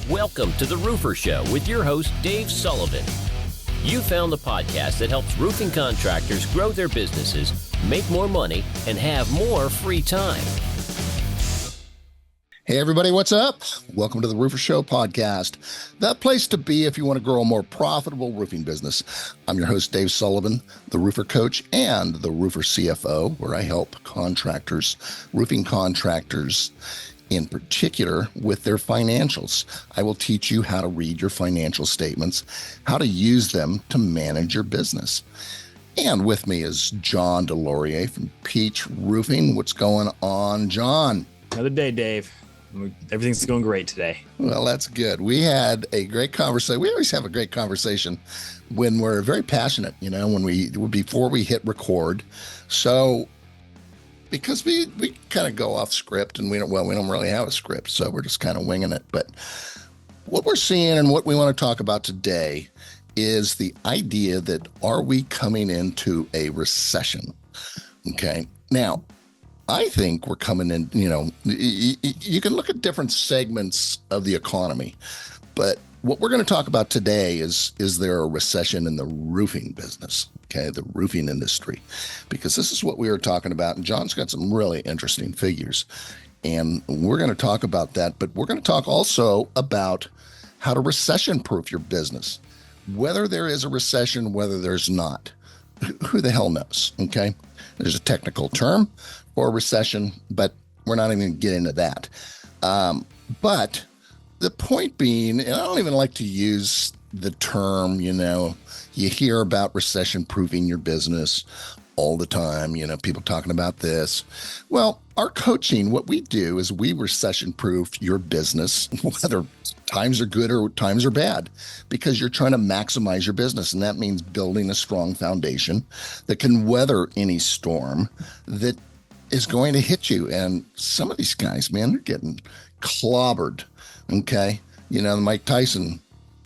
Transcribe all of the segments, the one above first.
Welcome to The Roofer Show with your host, Dave Sullivan. You found the podcast that helps roofing contractors grow their businesses, make more money, and have more free time. Hey everybody, what's up? Welcome to the Roofer Show podcast, the place to be if you want to grow a more profitable roofing business. I'm your host, Dave Sullivan, the roofer coach and the roofer CFO, where I help contractors, roofing contractors in particular, with their financials. I will teach you how to read your financial statements, how to use them to manage your business. And with me is John DeLaurier from Peach Roofing. What's going on, John? Another day, Dave. Everything's going great today. Well, that's good. We had a great conversation. We always have a great conversation when we're very passionate, before we hit record. So because we kind of go off script and we don't really have a script. So we're just kind of winging it. But what we're seeing and what we want to talk about today is the idea that are we coming into a recession? Okay. Now, I think we're coming in, you can look at different segments of the economy, but what we're going to talk about today is there a recession in the roofing business? Okay, the roofing industry, because this is what we were talking about. And John's got some really interesting figures, and we're going to talk about that, but we're going to talk also about how to recession-proof your business, whether there is a recession, whether there's not. Who the hell knows? Okay, there's a technical term for recession, but we're not even going to get into that. But the point being, and I don't even like to use the term, you hear about recession-proofing your business all the time, people talking about this. Well, our coaching, what we do is we recession-proof your business, whether times are good or times are bad, because you're trying to maximize your business. And that means building a strong foundation that can weather any storm that is going to hit you. And some of these guys, man, they're getting clobbered. Okay. The Mike Tyson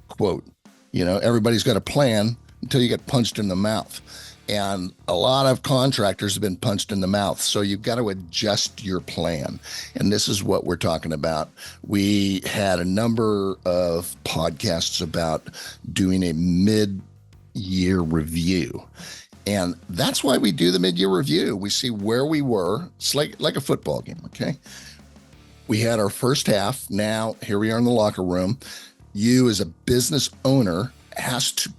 quote, everybody's got a plan until you get punched in the mouth. And a lot of contractors have been punched in the mouth. So you've got to adjust your plan. And this is what we're talking about. We had a number of podcasts about doing a mid-year review. And that's why we do the mid-year review. We see where we were. It's like a football game, okay? We had our first half. Now, here we are in the locker room. You, as a business owner, has to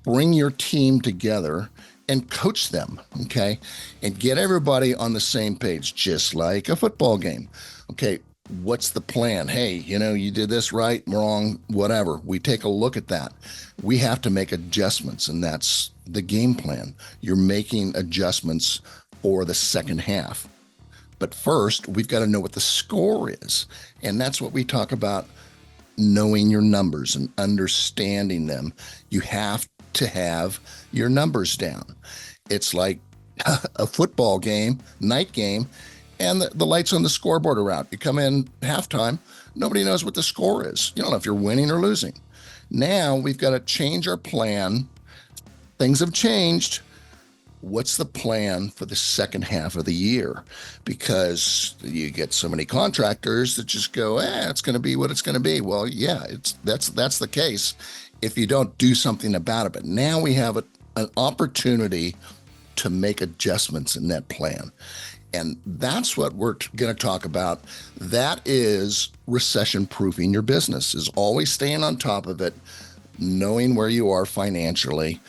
bring your team together and coach them, okay? And get everybody on the same page, just like a football game. Okay, what's the plan? Hey, you did this right, wrong, whatever. We take a look at that. We have to make adjustments, and that's the game plan. You're making adjustments for the second half. But first, we've got to know what the score is. And that's what we talk about, knowing your numbers and understanding them. You have to have your numbers down. It's like a football game, night game, and the lights on the scoreboard are out. You come in halftime, nobody knows what the score is. You don't know if you're winning or losing. Now we've got to change our plan. Things have changed. What's the plan for the second half of the year? Because you get so many contractors that just go, it's going to be what it's going to be. Well, yeah, that's the case if you don't do something about it. But now we have an opportunity to make adjustments in that plan. And that's what we're going to talk about. That is recession-proofing your business, is always staying on top of it, knowing where you are financially,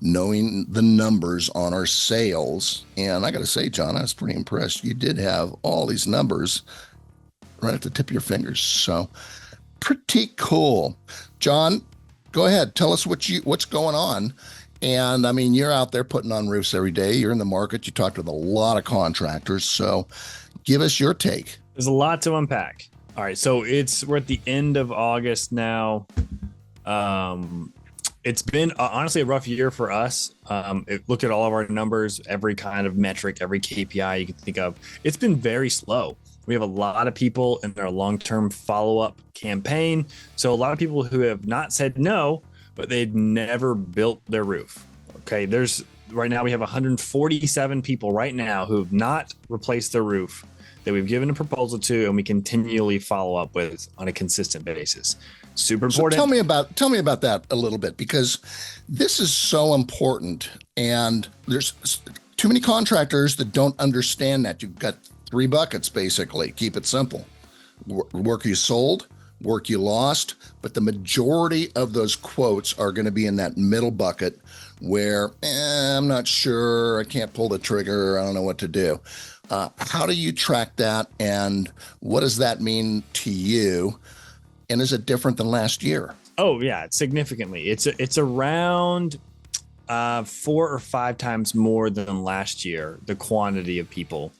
knowing the numbers on our sales. And I got to say, John, I was pretty impressed. You did have all these numbers right at the tip of your fingers. So pretty cool. John, go ahead. Tell us what's going on. And I mean, you're out there putting on roofs every day. You're in the market. You talk to a lot of contractors. So give us your take. There's a lot to unpack. All right. So we're at the end of August now. It's been honestly a rough year for us. Look at all of our numbers, every kind of metric, every KPI you can think of. It's been very slow. We have a lot of people in their long-term follow-up campaign. So a lot of people who have not said no, but they'd never built their roof. Okay, right now we have 147 people right now who have not replaced their roof. that we've given a proposal to and we continually follow up with on a consistent basis. Super important. So tell me about that a little bit, because this is so important, and there's too many contractors that don't understand that. You've got 3 buckets, basically. Keep it simple. Work you sold, work you lost, but the majority of those quotes are going to be in that middle bucket where I'm not sure, I can't pull the trigger, I don't know what to do. How do you track that, and what does that mean to you? And is it different than last year? Oh yeah, significantly. It's around 4 or 5 times more than last year, the quantity of people.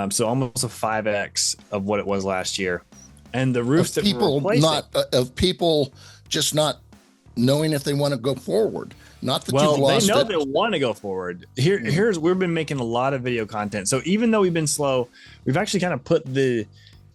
So almost a 5x of what it was last year. And the roofs that people of people just not knowing if they want to go forward. Not that you've lost they know it. they want to go forward. We've been making a lot of video content. So even though we've been slow, we've actually kind of put the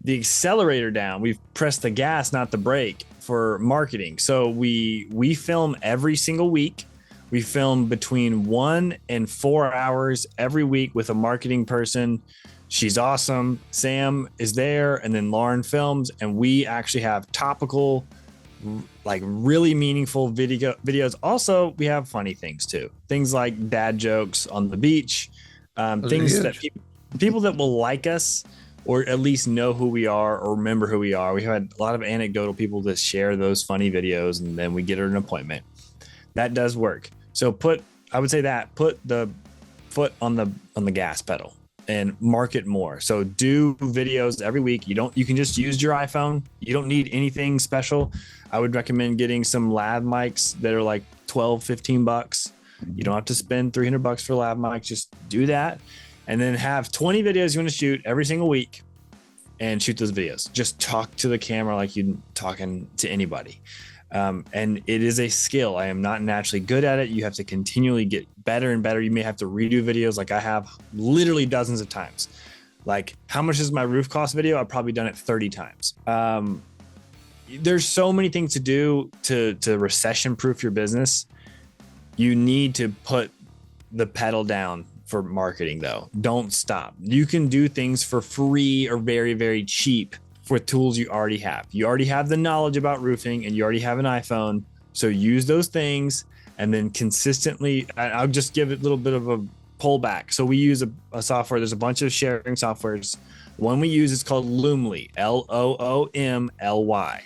accelerator down. We've pressed the gas, not the brake, for marketing. So we film every single week. We film between 1 and 4 hours every week with a marketing person. She's awesome. Sam is there, and then Lauren films, and we actually have topical, like really meaningful videos. Also, we have funny things too. Things like dad jokes on the beach, things that people that will like us or at least know who we are or remember who we are. We had a lot of anecdotal people that share those funny videos, and then we get her an appointment. That does work. So put the foot on the gas pedal and market more. So do videos every week. You can just use your iPhone. You don't need anything special. I would recommend getting some lav mics that are like $12-15. You don't have to spend $300 for lav mics. Just do that. And then have 20 videos you want to shoot every single week and shoot those videos. Just talk to the camera like you're talking to anybody. And it is a skill. I am not naturally good at it. You have to continually get better and better. You may have to redo videos like I have literally dozens of times. Like, how much is my roof cost video? I've probably done it 30 times. There's so many things to do to recession-proof your business. You need to put the pedal down for marketing, though. Don't stop. You can do things for free or very, very cheap with tools you already have. You already have the knowledge about roofing, and you already have an iPhone. So use those things, and then consistently, I'll just give it a little bit of a pullback. So we use a software. There's a bunch of sharing softwares. The one we use is called Loomly, Loomly.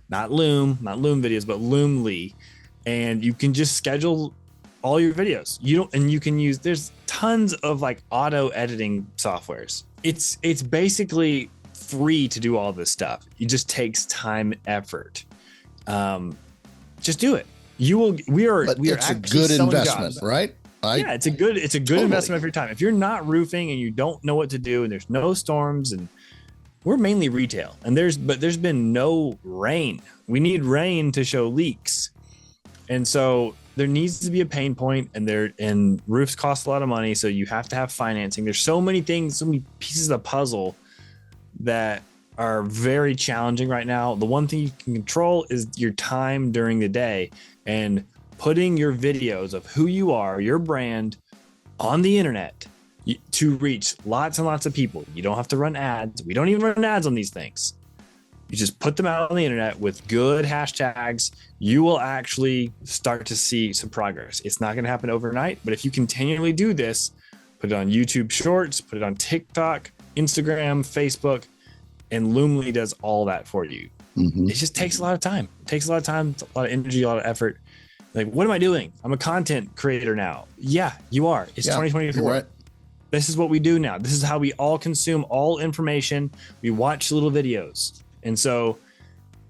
Not Loom videos, but Loomly. And you can just schedule all your videos. There's tons of like auto editing softwares. It's basically free to do all this stuff. It just takes time and effort. Just do it. It's a good investment, jobs. Right? Yeah, it's a good investment of your time. If you're not roofing and you don't know what to do, and there's no storms, and we're mainly retail, and there's been no rain. We need rain to show leaks. And so there needs to be a pain point, and roofs cost a lot of money. So you have to have financing. There's so many things, so many pieces of the puzzle that are very challenging right now. The one thing you can control is your time during the day, and putting your videos of who you are, your brand, on the internet to reach lots and lots of people. You don't have to run ads. We don't even run ads on these things. You just put them out on the internet with good hashtags. You will actually start to see some progress. It's not going to happen overnight, but if you continually do this, put it on YouTube Shorts, put it on TikTok, Instagram, Facebook, and Loomly does all that for you. Mm-hmm. It just takes a lot of time. It takes a lot of time, a lot of energy, a lot of effort. Like, what am I doing? I'm a content creator now. Yeah, you are. It's 2024. Right. This is what we do now. This is how we all consume all information. We watch little videos. And so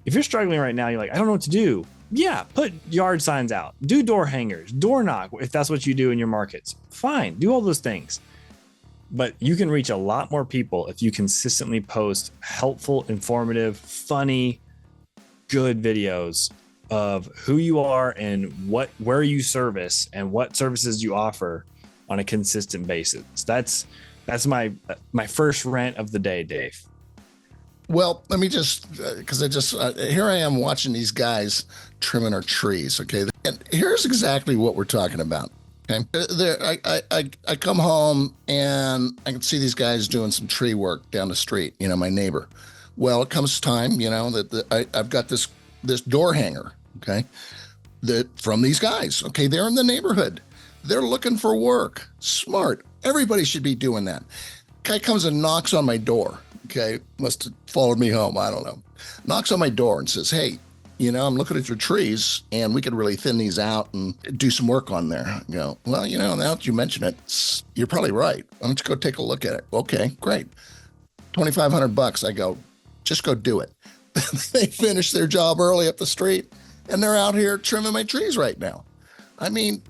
if you're struggling right now, you're like, I don't know what to do. Yeah, put yard signs out, do door hangers, door knock, if that's what you do in your markets. Fine, do all those things. But you can reach a lot more people if you consistently post helpful, informative, funny, good videos of who you are and where you service and what services you offer on a consistent basis. That's my first rant of the day, Dave. Well, let me just, because here I am watching these guys trimming our trees, okay? And here's exactly what we're talking about. Okay. I come home and I can see these guys doing some tree work down the street, my neighbor. Well, it comes time, I've got this door hanger, okay, that from these guys. Okay, they're in the neighborhood. They're looking for work. Smart. Everybody should be doing that. Guy comes and knocks on my door. Okay, must have followed me home. I don't know. Knocks on my door and says, "Hey, I'm looking at your trees, and we could really thin these out and do some work on there." Well, now that you mention it, you're probably right. Why don't you go take a look at it? Okay, great. $2,500. I go, just go do it. They finish their job early up the street, and they're out here trimming my trees right now. I mean,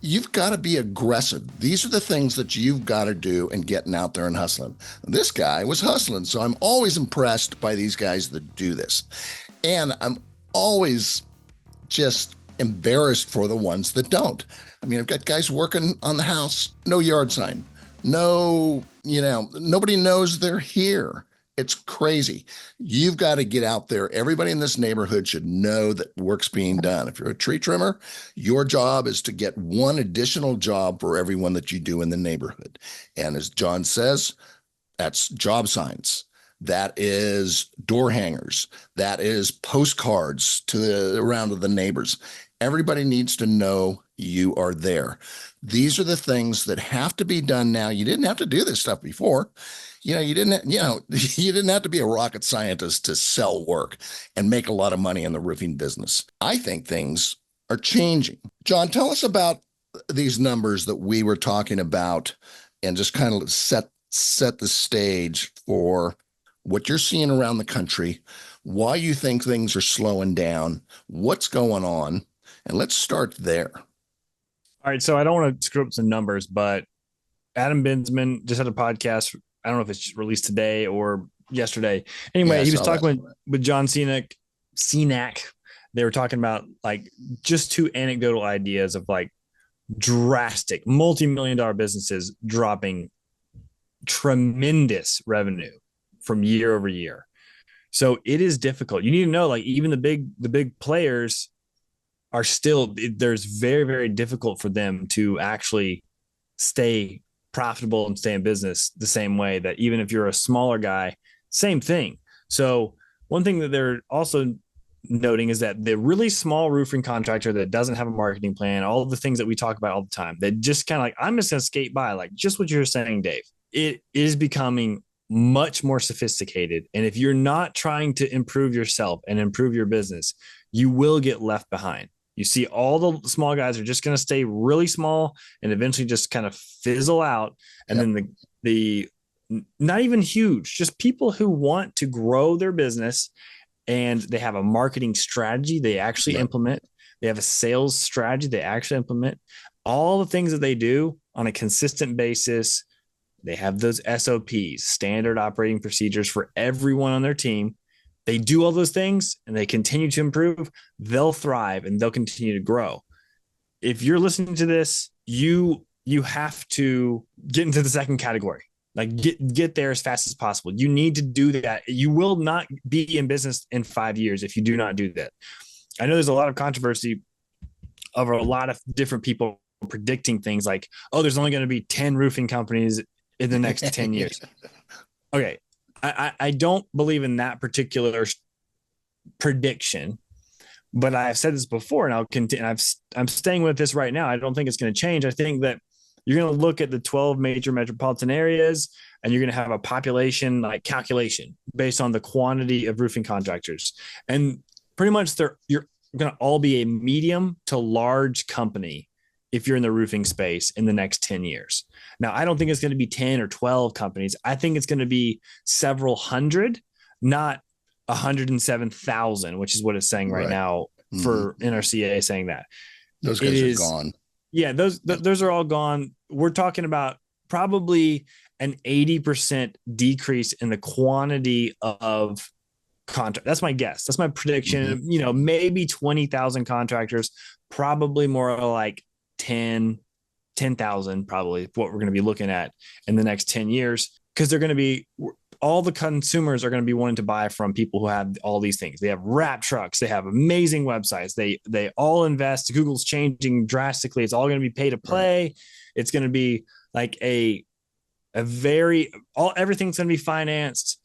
you've got to be aggressive. These are the things that you've got to do and getting out there and hustling. This guy was hustling, so I'm always impressed by these guys that do this. And I'm always just embarrassed for the ones that don't. I mean, I've got guys working on the house, no yard sign, no, nobody knows they're here. It's crazy. You've got to get out there. Everybody in this neighborhood should know that work's being done. If you're a tree trimmer, your job is to get one additional job for everyone that you do in the neighborhood. And as John says, that's job signs. That is door hangers. That is postcards around to the neighbors. Everybody needs to know you are there. These are the things that have to be done now. You didn't have to do this stuff before. You didn't have to be a rocket scientist to sell work and make a lot of money in the roofing business. I think things are changing. John, tell us about these numbers that we were talking about and just kind of set the stage for what you're seeing around the country, why you think things are slowing down, what's going on, and let's start there. All right, so I don't want to screw up some numbers, but Adam Binsman just had a podcast. I don't know if it's released today or yesterday. Anyway, Yeah, he was talking with John Cenac. They were talking about like just two anecdotal ideas of like drastic multi-million-dollar businesses dropping tremendous revenue from year over year. So it is difficult. You need to know, like, even the big players are still, there's very, very difficult for them to actually stay profitable and stay in business the same way that even if you're a smaller guy, same thing. So one thing that they're also noting is that the really small roofing contractor that doesn't have a marketing plan, all of the things that we talk about all the time, that just kind of like, I'm just going to skate by, like just what you're saying, Dave. It is becoming much more sophisticated. And if you're not trying to improve yourself and improve your business, you will get left behind. You see, all the small guys are just going to stay really small and eventually just kind of fizzle out. And then the not even huge, just people who want to grow their business and they have a marketing strategy they actually implement. They have a sales strategy they actually implement. All the things that they do on a consistent basis. They have those SOPs, standard operating procedures for everyone on their team. They do all those things and they continue to improve. They'll thrive and they'll continue to grow. If you're listening to this, you have to get into the second category. Like get there as fast as possible. You need to do that. You will not be in business in 5 years if you do not do that. I know there's a lot of controversy over a lot of different people predicting things like, oh, there's only going to be 10 roofing companies in the next 10 years. Okay. I don't believe in that particular prediction, but I've said this before and I'll continue. I'm staying with this right now. I don't think it's going to change. I think that you're going to look at the 12 major metropolitan areas and you're going to have a population like calculation based on the quantity of roofing contractors. And pretty much you're going to all be a medium to large company if you're in the roofing space in the next 10 years. Now, I don't think it's going to be 10 or 12 companies. I think it's going to be several hundred, not 107,000, which is what it's saying right now for NRCA saying that. Those guys are gone. Yeah, those are all gone. We're talking about probably an 80% decrease in the quantity of contract. That's my guess. That's my prediction. Maybe 20,000 contractors, probably more like 10,000 probably what we're going to be looking at in the next 10 years, because they're going to be all the consumers are going to be wanting to buy from people who have all these things. They have wrap trucks. They have amazing websites. They all invest. Google's changing drastically. It's all going to be pay to play. Right. It's going to be like everything's going to be financed.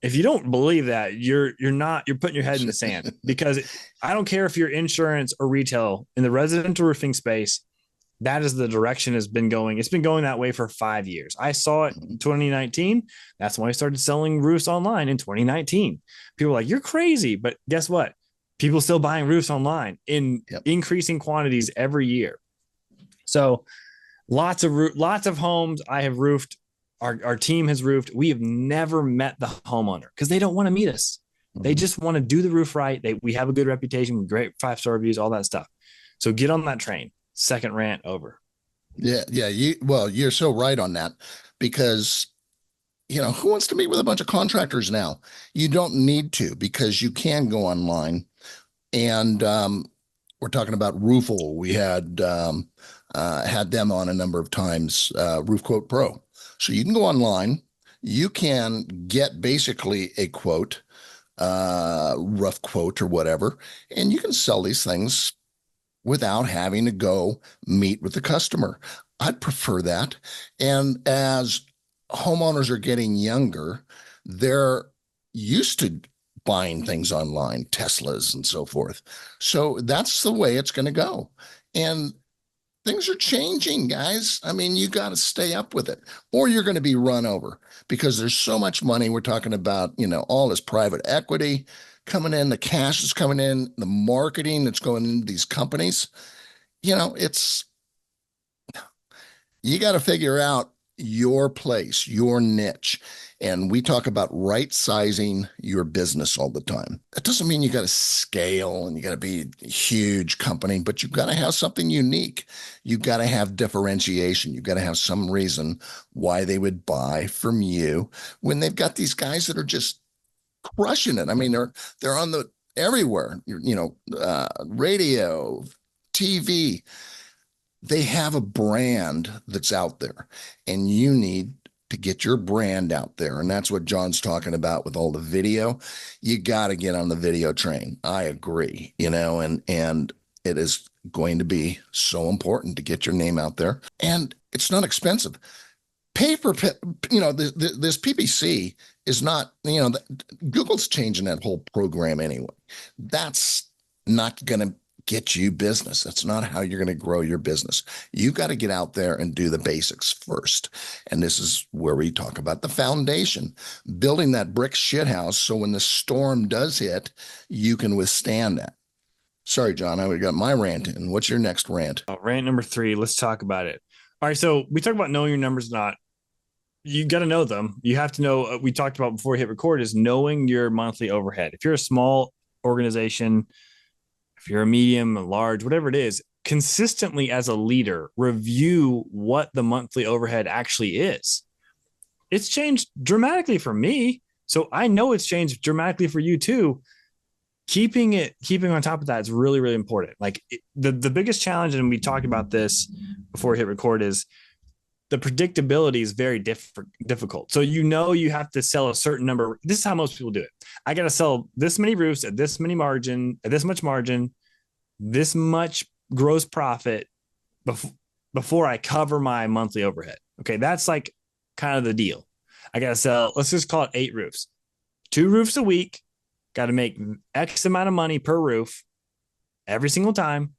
If you don't believe that, you're putting your head in the sand, because I don't care if you're insurance or retail in the residential roofing space. That is the direction it's been going. It's been going that way for 5 years. I saw it in 2019. That's when I started selling roofs online in 2019. People were like, you're crazy. But guess what? People still buying roofs online in increasing quantities every year. So lots of homes I have roofed. Our team has roofed. We have never met the homeowner because they don't want to meet us. They just want to do the roof right. We have a good reputation, great 5-star reviews, all that stuff. So get on that train. Second rant over. Yeah. You're so right on that, because, who wants to meet with a bunch of contractors now? You don't need to, because you can go online. And we're talking about Roofle. We had them on a number of times, Roof Quote Pro. So you can go online. You can get basically a quote, rough quote or whatever, and you can sell these things without having to go meet with the customer. I'd prefer that. And as homeowners are getting younger, they're used to buying things online, Teslas and so forth. So that's the way it's going to go. And things are changing, guys. I mean, you got to stay up with it, or you're going to be run over, because there's so much money. We're talking about, all this private equity coming in, the cash is coming in, the marketing that's going into these companies. You got to figure out your place, your niche. And we talk about right sizing your business all the time. That doesn't mean you got to scale and you got to be a huge company, but you've got to have something unique. You've got to have differentiation. You've got to have some reason why they would buy from you when they've got these guys that are just crushing it. I mean, they're on the everywhere, radio, TV. They have a brand that's out there, and you need to get your brand out there. And that's what John's talking about with all the video. You got to get on the video train. I agree, and it is going to be so important to get your name out there. And it's not expensive. Pay for, this PPC is not, Google's changing that whole program anyway. That's not going to get you business. That's not how you're going to grow your business. You got to get out there and do the basics first. And this is where we talk about the foundation, building that brick shit house. So when the storm does hit, you can withstand that. Sorry, John, I got my rant in. What's your next rant? Rant number 3. Let's talk about it. All right. So we talk about knowing your numbers. You got to know them. You have to know, we talked about before we hit record, is knowing your monthly overhead. If you're a small organization, if you're a medium, a large, whatever it is, consistently as a leader, review what the monthly overhead actually is. It's changed dramatically for me, so I know it's changed dramatically for you too. Keeping on top of that is really, really important. Like the biggest challenge, and we talked about this before we hit record, is the predictability is very difficult. So you have to sell a certain number. This is how most people do it. I got to sell this many roofs at this much margin, this much gross profit before I cover my monthly overhead. Okay, that's like kind of the deal. I got to sell, let's just call it 8 roofs. 2 roofs a week, got to make X amount of money per roof every single time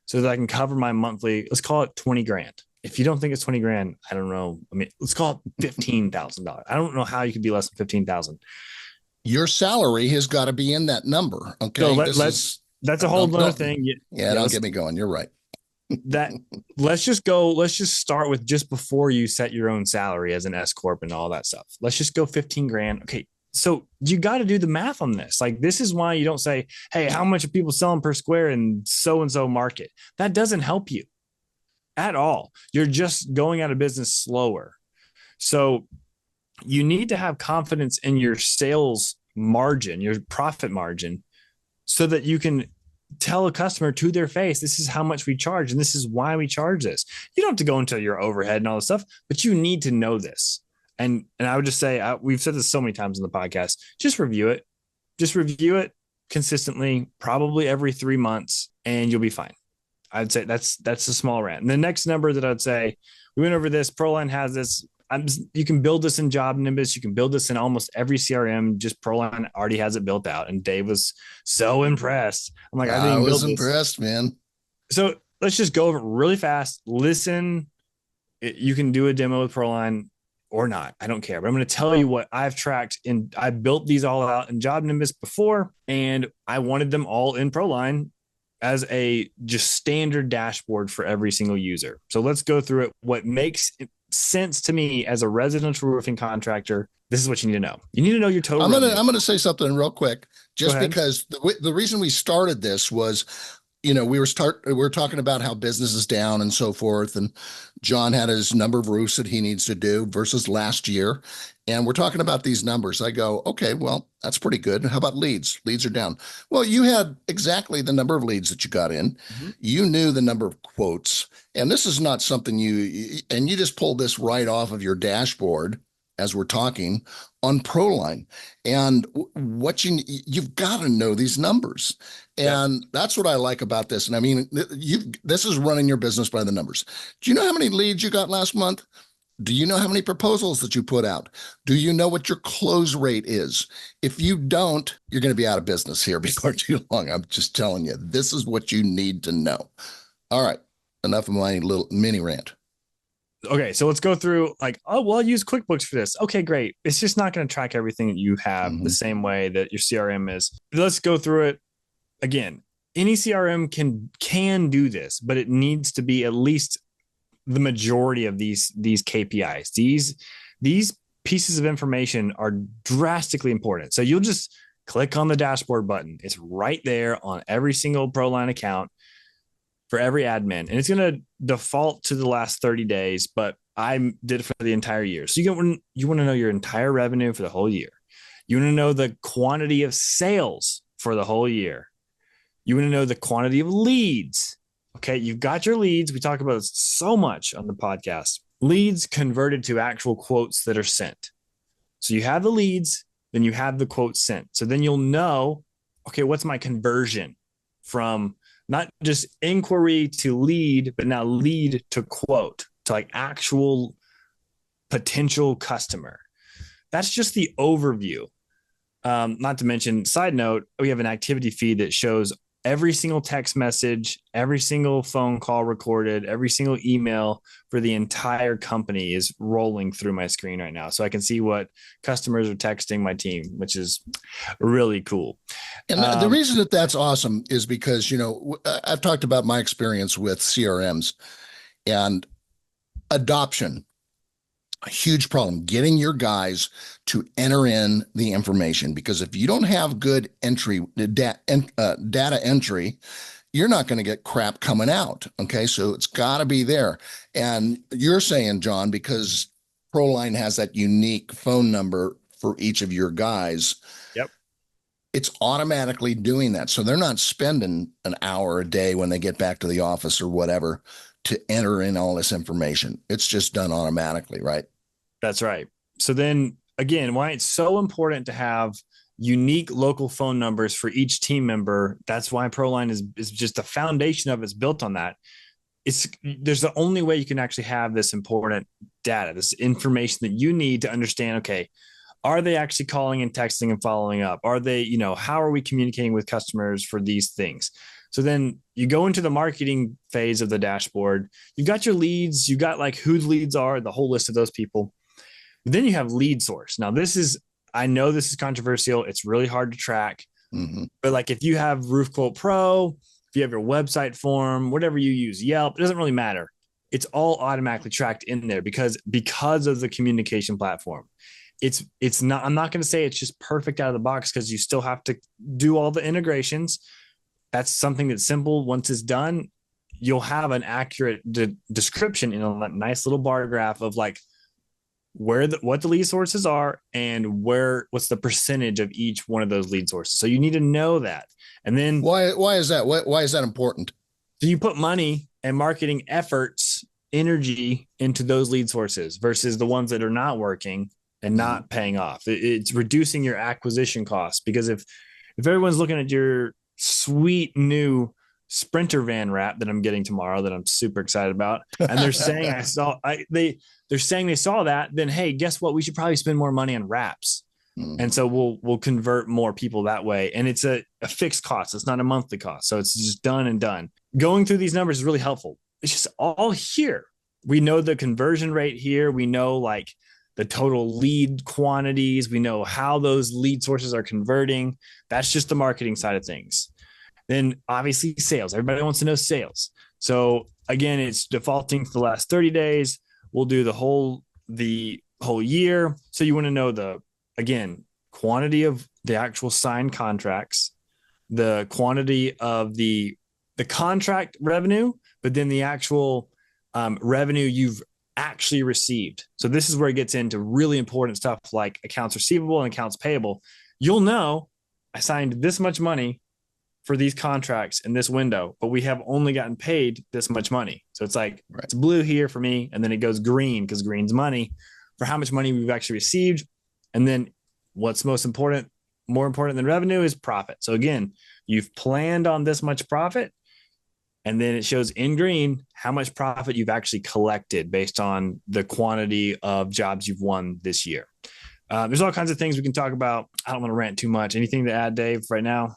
so that I can cover my monthly, let's call it 20 grand. If you don't think it's 20 grand, I don't know. I mean, let's call it $15,000. I don't know how you could be less than 15,000. Your salary has got to be in that number. Okay. So that's a whole other thing. Don't get me going. You're right. Let's just start with just before you set your own salary as an S Corp and all that stuff. Let's just go 15 grand. Okay. So you got to do the math on this. Like, this is why you don't say, hey, how much are people selling per square in so-and-so market? That doesn't help you at all. You're just going out of business slower. So you need to have confidence in your sales margin, your profit margin, so that you can tell a customer to their face, this is how much we charge, and this is why we charge this. You don't have to go into your overhead and all this stuff, but you need to know this. And I would just say, we've said this so many times in the podcast, just review it. Just review it consistently, probably every 3 months, and you'll be fine. I'd say that's a small rant. And the next number that I'd say, we went over this, Proline has this. You can build this in Job Nimbus. You can build this in almost every CRM. Just Proline already has it built out. And Dave was so impressed. I'm like, I was impressed, man. So let's just go over it really fast. Listen, you can do a demo with Proline or not. I don't care. But I'm going to tell you what I've tracked. And I built these all out in Job Nimbus before, and I wanted them all in Proline as a just standard dashboard for every single user. So let's go through it. What makes sense to me as a residential roofing contractor, this is what you need to know. You need to know your total. I'm gonna say something real quick, just because the reason we started this was, we were talking about how business is down and so forth, and John had his number of roofs that he needs to do versus last year, and we're talking about these numbers. I go, okay, well, that's pretty good. How about leads? Leads are down. Well, you had exactly the number of leads that you got in. Mm-hmm. You knew the number of quotes, and this is not something you just pulled this right off of your dashboard as we're talking on Proline. And what you've got to know these numbers. And that's what I like about this. And I mean, this is running your business by the numbers. Do you know how many leads you got last month? Do you know how many proposals that you put out? Do you know what your close rate is? If you don't, you're going to be out of business here before too long. I'm just telling you, this is what you need to know. All right. Enough of my little mini rant. Okay, so let's go through I'll use QuickBooks for this. Okay, great. It's just not going to track everything that you have the same way that your CRM is. Let's go through it again. Any CRM can do this, but it needs to be at least the majority of these KPIs. These pieces of information are drastically important. So you'll just click on the dashboard button. It's right there on every single Proline account for every admin, and it's going to default to the last 30 days, but I did it for the entire year. So you want to know your entire revenue for the whole year. You want to know the quantity of sales for the whole year. You want to know the quantity of leads. Okay, you've got your leads. We talk about it so much on the podcast. Leads converted to actual quotes that are sent. So you have the leads, then you have the quotes sent. So then you'll know, okay, what's my conversion from not just inquiry to lead, but now lead to quote, to actual potential customer. That's just the overview. Not to mention, side note, we have an activity feed that shows every single text message, every single phone call recorded, every single email for the entire company is rolling through my screen right now. So I can see what customers are texting my team, which is really cool. And the reason that's awesome is because, I've talked about my experience with CRMs and adoption. A huge problem getting your guys to enter in the information, because if you don't have good data entry, you're not going to get crap coming out. Okay. So it's got to be there. And you're saying, John, because Proline has that unique phone number for each of your guys. Yep. It's automatically doing that. So they're not spending an hour a day when they get back to the office or whatever to enter in all this information. It's just done automatically, right? That's right. So then again, why it's so important to have unique local phone numbers for each team member. That's why Proline is just the foundation of it's built on that. There's the only way you can actually have this important data, this information that you need to understand, okay, are they actually calling and texting and following up? Are they, how are we communicating with customers for these things? So then you go into the marketing phase of the dashboard. You got your leads, you got who the leads are, the whole list of those people. Then you have lead source. Now I know this is controversial. It's really hard to track, but if you have Roof Quote Pro, if you have your website form, whatever you use, Yelp, it doesn't really matter. It's all automatically tracked in there because of the communication platform. It's not, I'm not going to say it's just perfect out of the box because you still have to do all the integrations. That's something that's simple. Once it's done, you'll have an accurate description in a nice little bar graph of what the lead sources are and what's the percentage of each one of those lead sources. So you need to know that. And then why is that? Why is that important? So you put money and marketing efforts energy into those lead sources versus the ones that are not working and not paying off. It's reducing your acquisition costs, because if everyone's looking at your sweet new Sprinter van wrap that I'm getting tomorrow that I'm super excited about, and they're saying they're saying they saw that, then hey, guess what? We should probably spend more money on wraps. And so we'll convert more people that way. And it's a fixed cost. It's not a monthly cost. So it's just done and done. Going through these numbers is really helpful. It's just all here. We know the conversion rate here. We know like the total lead quantities. We know how those lead sources are converting. That's just the marketing side of things. Then obviously sales. Everybody wants to know sales. So again, it's defaulting for the last 30 days. We'll do the whole year. So you want to know again, quantity of the actual signed contracts, the quantity of the contract revenue, but then the actual revenue you've actually received. So this is where it gets into really important stuff like accounts receivable and accounts payable. You'll know I signed this much money for these contracts in this window, but we have only gotten paid this much money. So it's like, It's blue here for me. And then it goes green because green's money for how much money we've actually received. And then what's more important than revenue is profit. So again, you've planned on this much profit, and then it shows in green how much profit you've actually collected based on the quantity of jobs you've won this year. There's all kinds of things we can talk about. I don't want to rant too much. Anything to add, Dave, right now?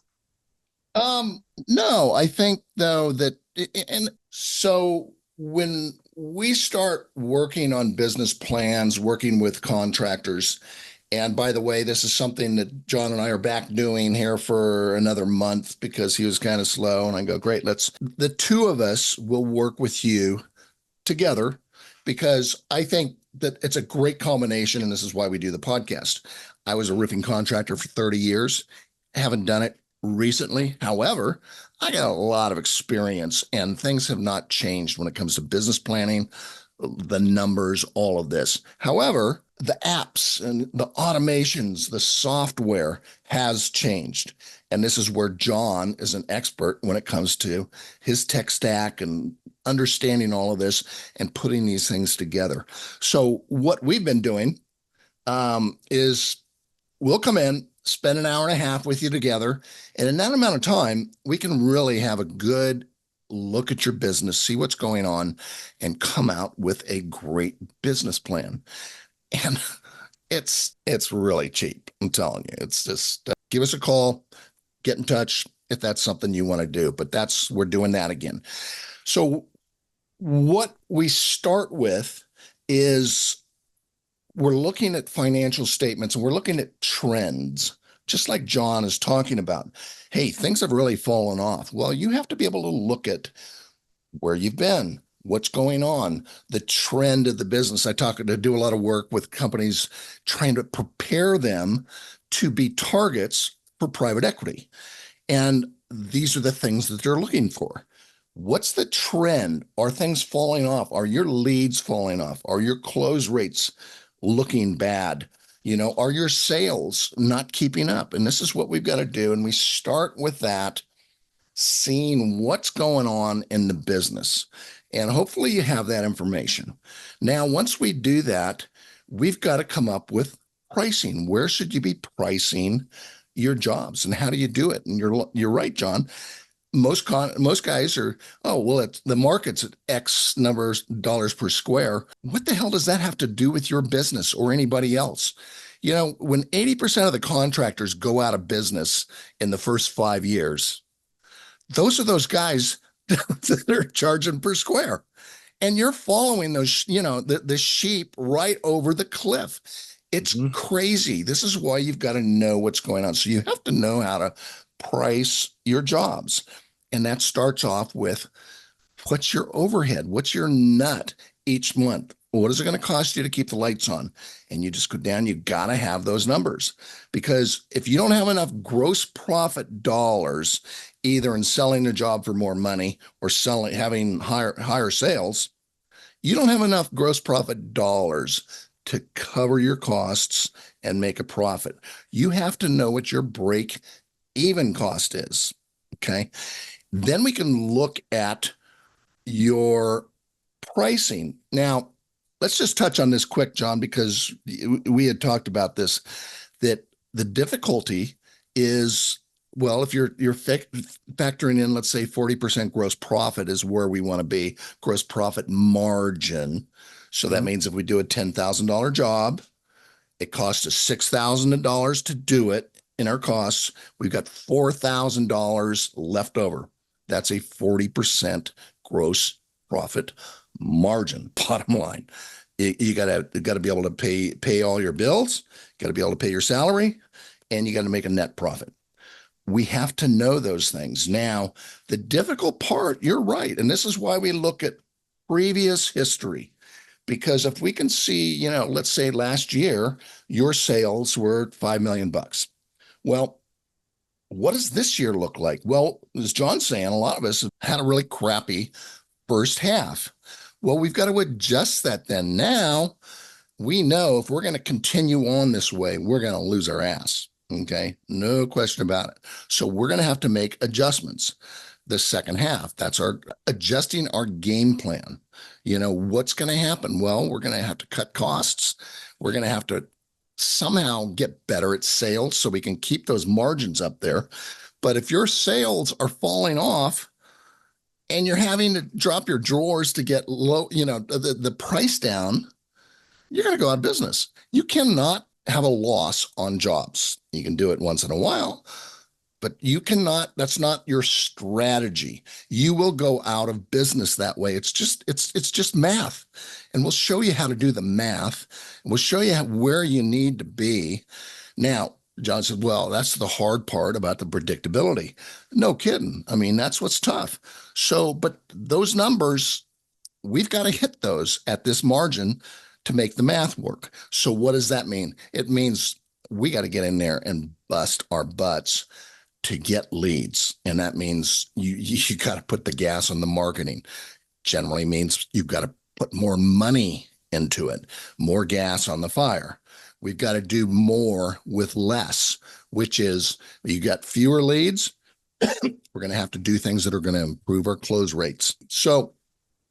No, I think though that, and so when we start working on business plans, working with contractors, and by the way, this is something that John and I are back doing here for another month because he was kind of slow. And I go, great, the two of us will work with you together, because I think that it's a great combination. And this is why we do the podcast. I was a roofing contractor for 30 years, haven't done it recently. However, I got a lot of experience, and things have not changed when it comes to business planning, the numbers, all of this. However, the apps and the automations, the software has changed. And this is where John is an expert when it comes to his tech stack and understanding all of this and putting these things together. So what we've been doing is we'll come in, spend an hour and a half with you together. And in that amount of time, we can really have a good look at your business, see what's going on, and come out with a great business plan. And it's really cheap. I'm telling you, it's just give us a call, get in touch if that's something you want to do. But we're doing that again. So what we start with is we're looking at financial statements, and we're looking at trends, just like John is talking about. Hey, things have really fallen off. Well, you have to be able to look at where you've been, what's going on, the trend of the business. I do a lot of work with companies trying to prepare them to be targets for private equity. And these are the things that they're looking for. What's the trend? Are things falling off? Are your leads falling off? Are your close rates looking bad? Are your sales not keeping up? And this is what we've got to do. And we start with that, seeing what's going on in the business. And hopefully you have that information. Now, once we do that, we've got to come up with pricing. Where should you be pricing your jobs, and how do you do it? And you're right, John. Most guys are, the market's at X numbers dollars per square. What the hell does that have to do with your business or anybody else? When 80% of the contractors go out of business in the first 5 years, those are those guys that are charging per square. And you're following those, the sheep right over the cliff. It's crazy. This is why you've got to know what's going on. So you have to know how to price your jobs. And that starts off with, what's your overhead? What's your nut each month? What is it going to cost you to keep the lights on? And you just go down, you got to have those numbers, because if you don't have enough gross profit dollars, either in selling the job for more money or having higher sales, you don't have enough gross profit dollars to cover your costs and make a profit. You have to know what your break even cost is. Okay. Then we can look at your pricing. Now, let's just touch on this quick, John, because we had talked about this, that the difficulty is, well, if you're factoring in, let's say 40% gross profit is where we want to be, gross profit margin. So that means if we do a $10,000 job, it costs us $6,000 to do it in our costs. We've got $4,000 left over. That's a 40% gross profit margin. Bottom line, you gotta be able to pay all your bills, got to be able to pay your salary, and you got to make a net profit. We have to know those things. Now, the difficult part, you're right, and this is why we look at previous history, because if we can see, let's say last year your sales were $5 million. Well, what does this year look like? Well, as John's saying, a lot of us have had a really crappy first half. Well, we've got to adjust that then. Now we know if we're going to continue on this way, we're going to lose our ass. Okay. No question about it. So we're going to have to make adjustments the second half. That's our adjusting our game plan. What's going to happen? Well, we're going to have to cut costs. We're going to have to somehow get better at sales so we can keep those margins up there. But if your sales are falling off and you're having to drop your drawers to get low, the price down, you're going to go out of business. You cannot have a loss on jobs. You can do it once in a while, but you cannot, that's not your strategy. You will go out of business that way. It's just math. And we'll show you how to do the math. And we'll show you where you need to be. Now, John said, well, that's the hard part about the predictability. No kidding. I mean, that's what's tough. So, but those numbers, we've got to hit those at this margin to make the math work. So what does that mean? It means we got to get in there and bust our butts to get leads. And that means you got to put the gas on the marketing. Generally means you've got to put more money into it, more gas on the fire. We've got to do more with less, which is you got fewer leads. We're going to have to do things that are going to improve our close rates. So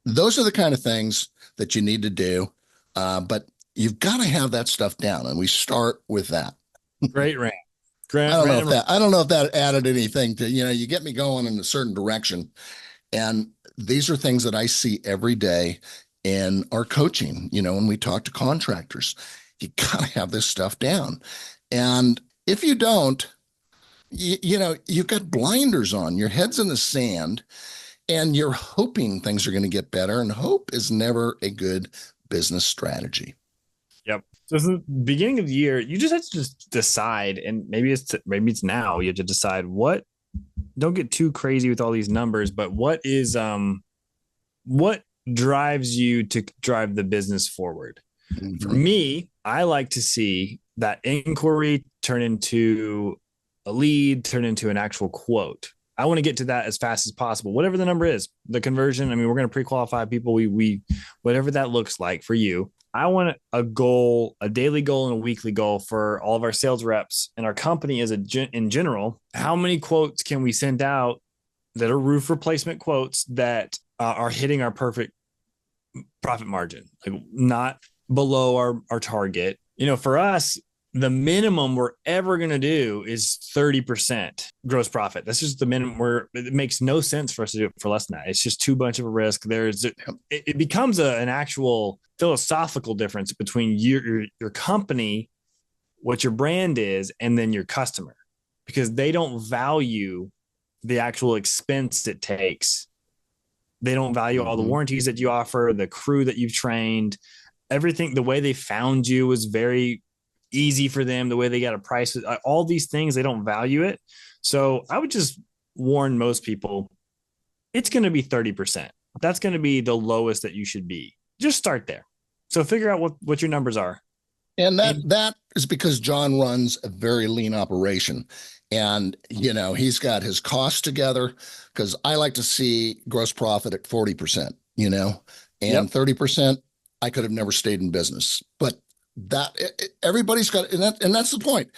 those are the kind of things that you need to do. But you've got to have that stuff down. And we start with that. Great rant. I don't know if that added anything to, you get me going in a certain direction. And these are things that I see every day in our coaching, when we talk to contractors. You got to have this stuff down. And if you don't, you've got blinders on, your head's in the sand, and you're hoping things are going to get better. And hope is never a good business strategy. Yep. So from the beginning of the year, you just have to just decide, and maybe it's now you have to decide don't get too crazy with all these numbers, but what drives you to drive the business forward? Mm-hmm. For me, I like to see that inquiry turn into a lead, turn into an actual quote. I want to get to that as fast as possible, whatever the number is, the conversion. I mean, we're going to pre-qualify people. We whatever that looks like for you. I want a goal, a daily goal and a weekly goal for all of our sales reps and our company in general. How many quotes can we send out that are roof replacement quotes that are hitting our perfect profit margin, like not below our target? For us, the minimum we're ever going to do is 30% gross profit. That's just the minimum. It makes no sense for us to do it for less than that. It's just too much of a risk. It becomes an actual philosophical difference between your company, what your brand is, and then your customer, because they don't value the actual expense it takes. They don't value all the warranties that you offer, the crew that you've trained, everything. The way they found you was very easy for them. The way they got a price, all these things, they don't value it. So I would just warn most people, it's going to be 30%. That's going to be the lowest that you should be. Just start there. So figure out what your numbers are. And that is because John runs a very lean operation. And, he's got his costs together, because I like to see gross profit at 40%, and 30%, I could have never stayed in business. But everybody's got, and that's the point.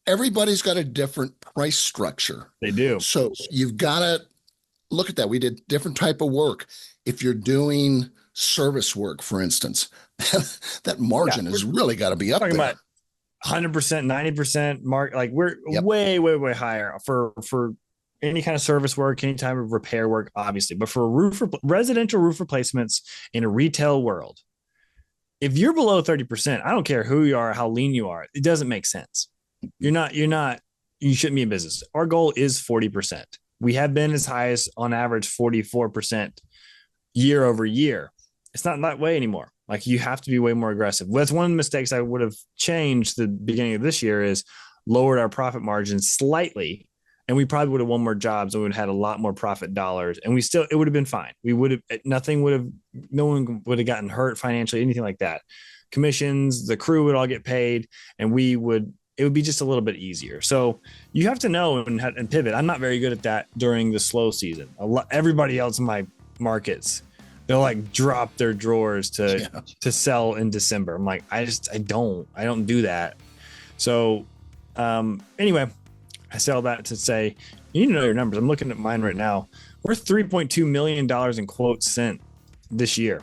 Everybody's got a different price structure. They do. So you've got to look at that. We did different type of work. If you're doing service work, for instance, that margin has really got to be up talking there. About 100%, 90% mark. Like we're way, way, way higher for any kind of service work, any type of repair work, obviously. But for residential roof replacements in a retail world, if you're below 30%, I don't care who you are, how lean you are, it doesn't make sense. You shouldn't be in business. Our goal is 40%. We have been as high as on average 44% year over year. It's not that way anymore. Like you have to be way more aggressive. That's one of the mistakes I would have changed the beginning of this year is lowered our profit margin slightly. And we probably would have won more jobs and we would have had a lot more profit dollars. And it would have been fine. No one would have gotten hurt financially, anything like that. Commissions, the crew would all get paid and it would be just a little bit easier. So you have to know and pivot. I'm not very good at that during the slow season. Everybody else in my markets, they'll like drop their drawers to sell in December. I'm like, I don't do that. So anyway, I say all that to say, you need to know your numbers. I'm looking at mine right now. We're $3.2 million in quotes sent this year.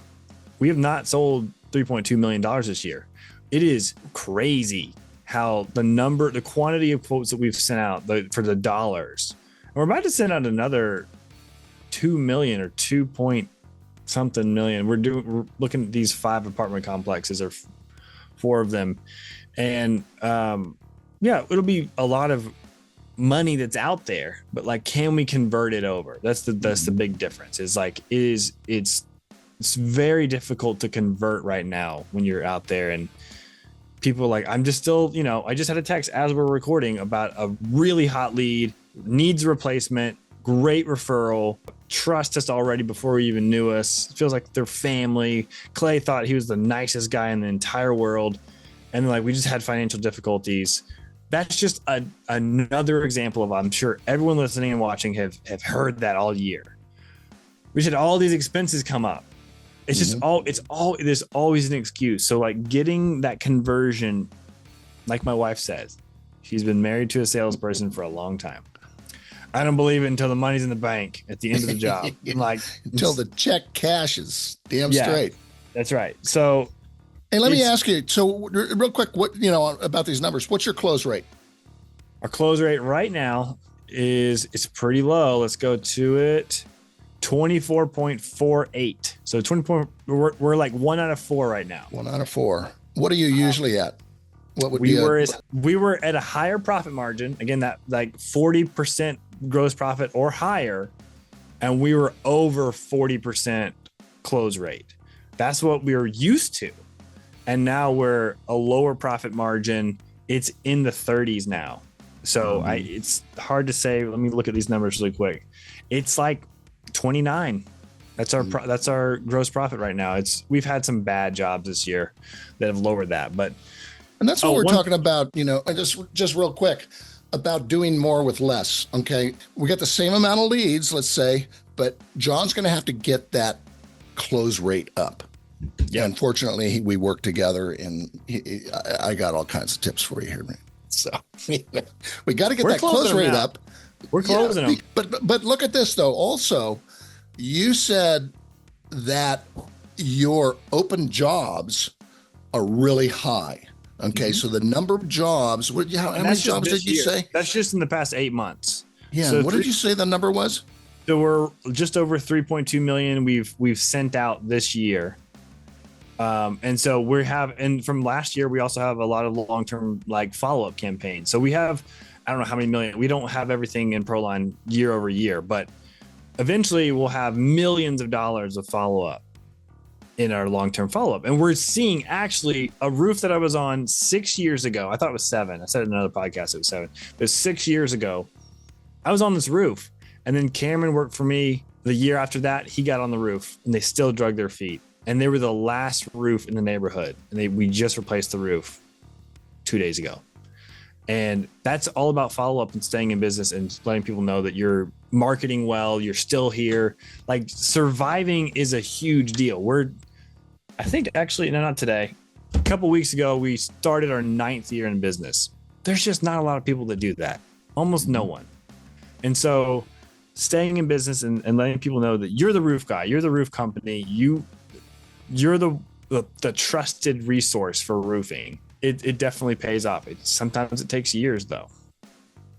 We have not sold $3.2 million this year. It is crazy how the quantity of quotes that we've sent out for the dollars. And we're about to send out another 2 million or 2 point something million. We're looking at these 5 apartment complexes or 4 of them. And it'll be a lot of money that's out there, but like, can we convert it over? That's the big difference. Is like, it's very difficult to convert right now when you're out there and people are like, I'm just still, I just had a text as we're recording about a really hot lead, needs a replacement, great referral, trust us already before he even knew us. It feels like they're family. Clay thought he was the nicest guy in the entire world. And like, we just had financial difficulties. That's just another example of, I'm sure everyone listening and watching have heard that all year. We had all these expenses come up. It's just there's always an excuse. So like getting that conversion, like my wife says, she's been married to a salesperson for a long time. I don't believe it until the money's in the bank at the end of the job. Like until the check cashes. Damn straight. That's right. So, hey, let me ask you. So, real quick, what about these numbers? What's your close rate? Our close rate right now it's pretty low. Let's go to it. 24.48. So 24. We're like 1 out of 4 right now. 1 out of 4. What are you usually at? What would we were at a higher profit margin. Again, that like 40% gross profit or higher, and we were over 40% close rate. That's what we were used to. And now we're a lower profit margin. It's in the 30s now. So it's hard to say. Let me look at these numbers really quick. It's like 29. That's our gross profit right now. We've had some bad jobs this year that have lowered that, and that's what we're talking about. Just real quick about doing more with less. Okay, we got the same amount of leads, let's say, but John's going to have to get that close rate up. Yeah, unfortunately, we work together, and I got all kinds of tips for you here, man. So we got to get that close rate up. We're closing them. But look at this though. Also, you said that your open jobs are really high. Okay, so the number of jobs. How many jobs did you say? That's just in the past 8 months. Yeah. So what did you say the number was? So we're just over 3.2 million. We've sent out this year. And so and from last year, we also have a lot of long-term like follow-up campaigns. So we have, I don't know how many million, we don't have everything in ProLine year over year, but eventually we'll have millions of dollars of follow-up in our long-term follow-up. And we're seeing actually a roof that I was on 6 years ago. I thought it was 7. I said in another podcast it was 7. It was 6 years ago. I was on this roof, and then Cameron worked for me the year after that. He got on the roof, and they still drug their feet. And they were the last roof in the neighborhood. And we just replaced the roof 2 days ago. And that's all about follow-up and staying in business and letting people know that you're marketing well, you're still here. Like surviving is a huge deal. I think actually, no, not today. A couple weeks ago, we started our 9th year in business. There's just not a lot of people that do that. Almost no one. And so staying in business and letting people know that you're the roof guy, you're the roof company, you're the trusted resource for roofing. It definitely pays off. Sometimes it takes years though.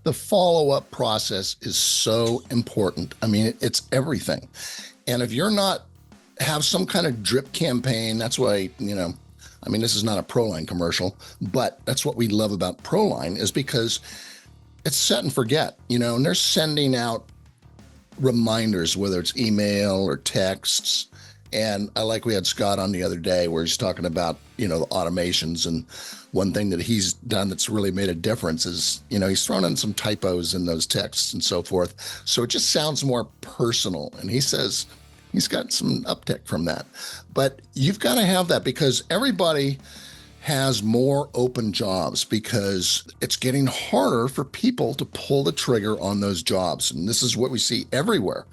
The follow-up process is so important. I mean, it's everything. And if you're not have some kind of drip campaign, that's why, I mean, this is not a Proline commercial, but that's what we love about Proline is because it's set and forget, and they're sending out reminders, whether it's email or texts. And we had Scott on the other day where he's talking about, the automations. And one thing that he's done that's really made a difference is, he's thrown in some typos in those texts and so forth. So it just sounds more personal. And he says he's got some uptick from that. But you've got to have that because everybody has more open jobs because it's getting harder for people to pull the trigger on those jobs. And this is what we see everywhere.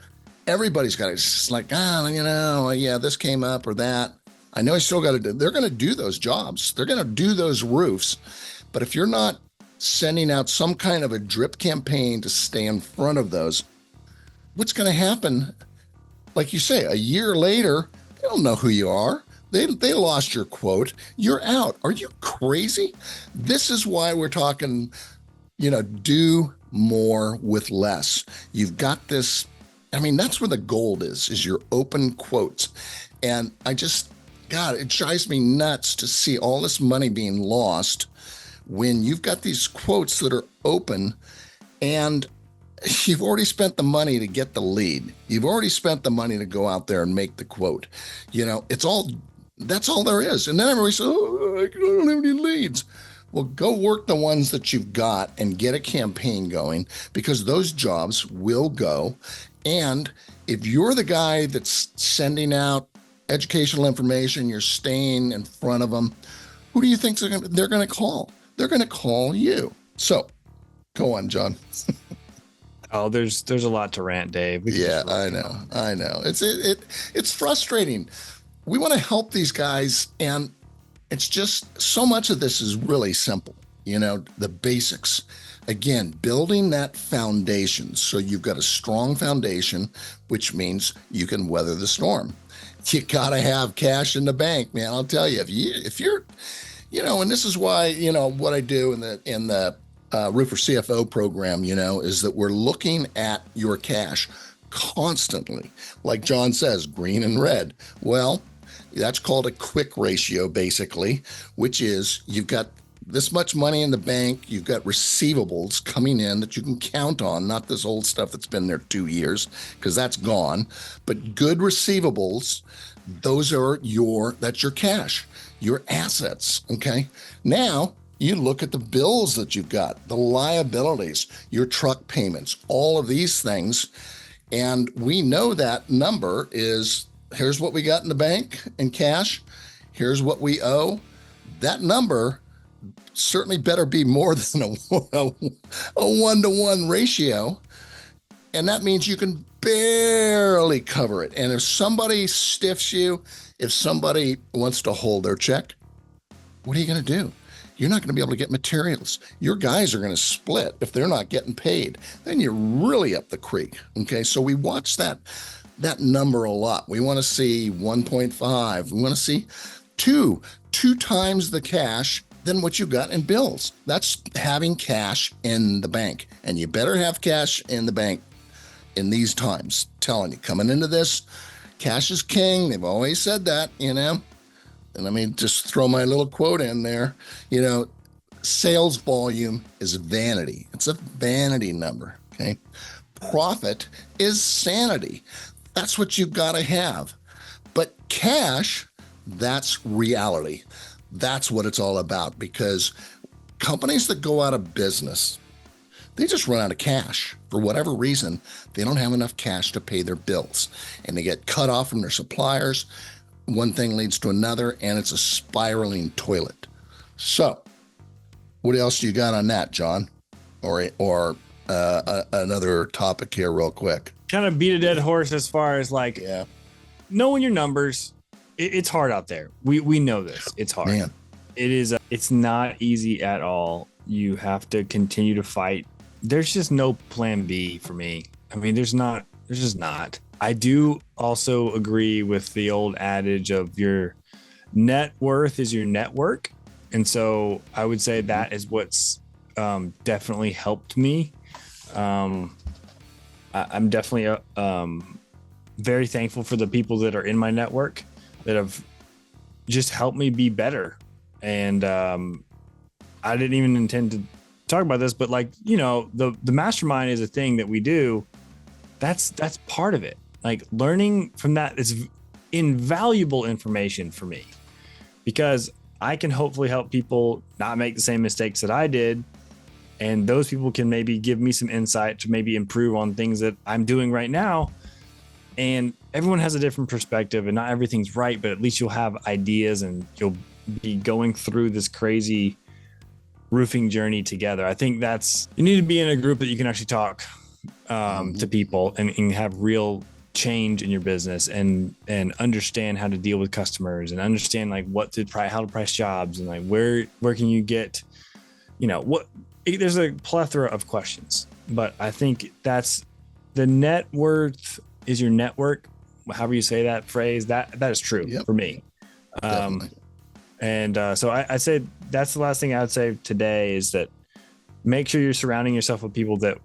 Everybody's got it. It's just like, this came up or that. I know I still got to do. They're going to do those jobs. They're going to do those roofs. But if you're not sending out some kind of a drip campaign to stay in front of those, what's going to happen? Like you say, a year later, they don't know who you are. They lost your quote. You're out. Are you crazy? This is why we're talking, do more with less. You've got this. I mean, that's where the gold is your open quotes. And it drives me nuts to see all this money being lost when you've got these quotes that are open and you've already spent the money to get the lead. You've already spent the money to go out there and make the quote. That's all there is. And then everybody says, I don't have any leads. Well, go work the ones that you've got and get a campaign going because those jobs will go. And if you're the guy that's sending out educational information, you're staying in front of them, who do you think they're going to call? They're going to call you. So go on, John. Oh, there's a lot to rant, Dave. Yeah, I know. It's frustrating. We want to help these guys, and it's just so much of this is really simple. The basics. Again, building that foundation. So you've got a strong foundation, which means you can weather the storm. You got to have cash in the bank, man. I'll tell you, if you're, and this is why, what I do in the Roofer CFO program, is that we're looking at your cash constantly. Like John says, green and red. Well, that's called a quick ratio, basically, which is you've got this much money in the bank, you've got receivables coming in that you can count on, not this old stuff that's been there 2 years, because that's gone, but good receivables, that's your cash, your assets, okay? Now, you look at the bills that you've got, the liabilities, your truck payments, all of these things, and we know that number is, here's what we got in the bank in cash, here's what we owe. That number certainly better be more than a 1-to-1 ratio. And that means you can barely cover it. And if somebody stiffs you, if somebody wants to hold their check, what are you going to do? You're not going to be able to get materials. Your guys are going to split if they're not getting paid. Then you're really up the creek. Okay, so we watch that number a lot. We want to see 1.5. We want to see two times the cash than what you got in bills. That's having cash in the bank. And you better have cash in the bank in these times. Telling you, coming into this, cash is king. They've always said that, And let me just throw my little quote in there. Sales volume is vanity. It's a vanity number, okay? Profit is sanity. That's what you've got to have. But cash, that's reality. That's what it's all about, because companies that go out of business, they just run out of cash. For whatever reason, they don't have enough cash to pay their bills, and they get cut off from their suppliers. One thing leads to another, and it's a spiraling toilet. So what else do you got on that, John? Or another topic here real quick. Kind of beat a dead horse as far as knowing your numbers. It's hard out there. We know this. It's hard. Man. It is. It's not easy at all. You have to continue to fight. There's just no plan B for me. I mean, there's just not. I do also agree with the old adage of your net worth is your network. And so I would say that is what's definitely helped me. I'm definitely very thankful for the people that are in my network that have just helped me be better. And I didn't even intend to talk about this, but like, you know, the mastermind is a thing that we do. That's part of it. Like learning from that is invaluable information for me, because I can hopefully help people not make the same mistakes that I did. And those people can maybe give me some insight to maybe improve on things that I'm doing right now. And everyone has a different perspective and not everything's right, but at least you'll have ideas and you'll be going through this crazy roofing journey together. I think you need to be in a group that you can actually talk to people and have real change in your business and understand how to deal with customers and understand like how to price jobs and like where can you get, you know, there's a plethora of questions, but I think that's the net worth is your network. However you say that phrase, that is true for me. So I say that's the last thing I would say today is that make sure you're surrounding yourself with people that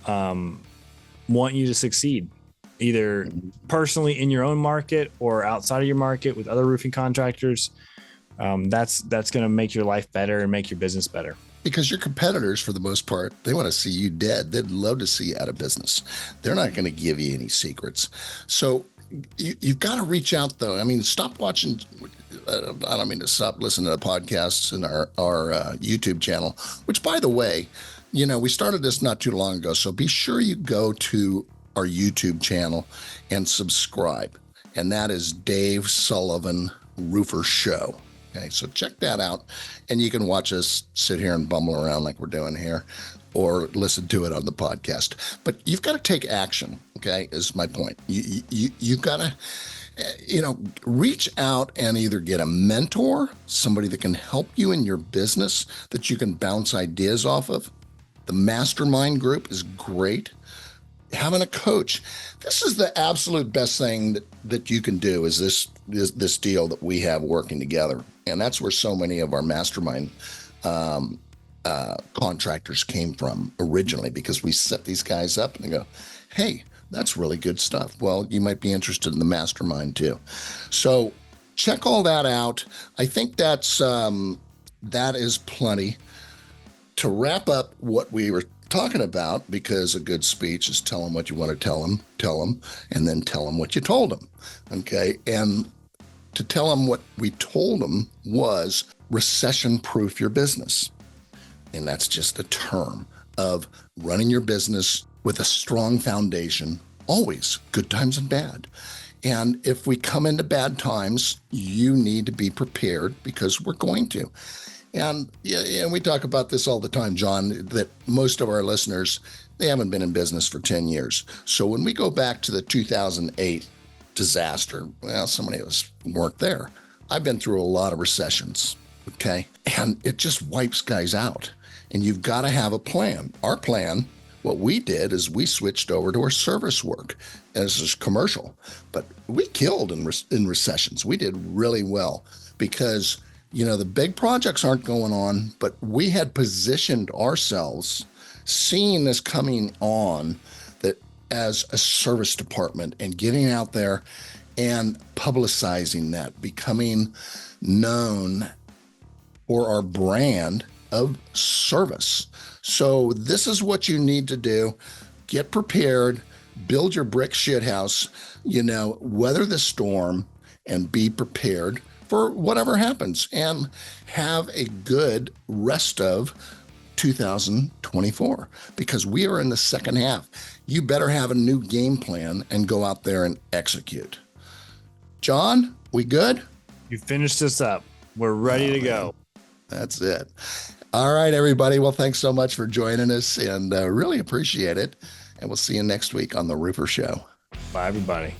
want you to succeed, either personally in your own market or outside of your market with other roofing contractors. That's going to make your life better and make your business better. Because your competitors, for the most part, they want to see you dead. They'd love to see you out of business. They're not going to give you any secrets. So you've got to reach out, though. I mean, stop watching. I don't mean to stop listening to the podcasts and our YouTube channel, which, by the way, you know, we started this not too long ago. So be sure you go to our YouTube channel and subscribe. And that is Dave Sullivan Roofer Show. Okay, so check that out, and you can watch us sit here and bumble around like we're doing here, or listen to it on the podcast. But you've got to take action, okay, is my point. You've got to, you know, reach out and either get a mentor, somebody that can help you in your business that you can bounce ideas off of. The mastermind group is great. Having a coach. This is the absolute best thing that you can do is this deal that we have working together. And that's where so many of our mastermind contractors came from originally, because we set these guys up and they go, hey, that's really good stuff. Well, you might be interested in the mastermind too. So check all that out. I think that is plenty to wrap up what we were talking about, because a good speech is tell them what you want to tell them, and then tell them what you told them. Okay. And to tell them what we told them was recession-proof your business. And that's just a term of running your business with a strong foundation, always good times and bad. And if we come into bad times, you need to be prepared, because we're going to. And we talk about this all the time, John, that most of our listeners, they haven't been in business for 10 years. So when we go back to the 2008 disaster, well, so many of us weren't there. I've been through a lot of recessions, okay? And it just wipes guys out. And you've got to have a plan. Our plan, what we did is we switched over to our service work as commercial. But we killed in recessions. We did really well because, you know, the big projects aren't going on, but we had positioned ourselves, seeing this coming on, that as a service department and getting out there and publicizing that, becoming known for our brand of service. So this is what you need to do. Get prepared, build your brick shit house, you know, weather the storm and be prepared for whatever happens, and have a good rest of 2024, because we are in the second half. You better have a new game plan and go out there and execute. John, we good? You finished this up. We're ready to go. That's it. All right, everybody. Well, thanks so much for joining us, and really appreciate it. And we'll see you next week on The Roofer Show. Bye, everybody.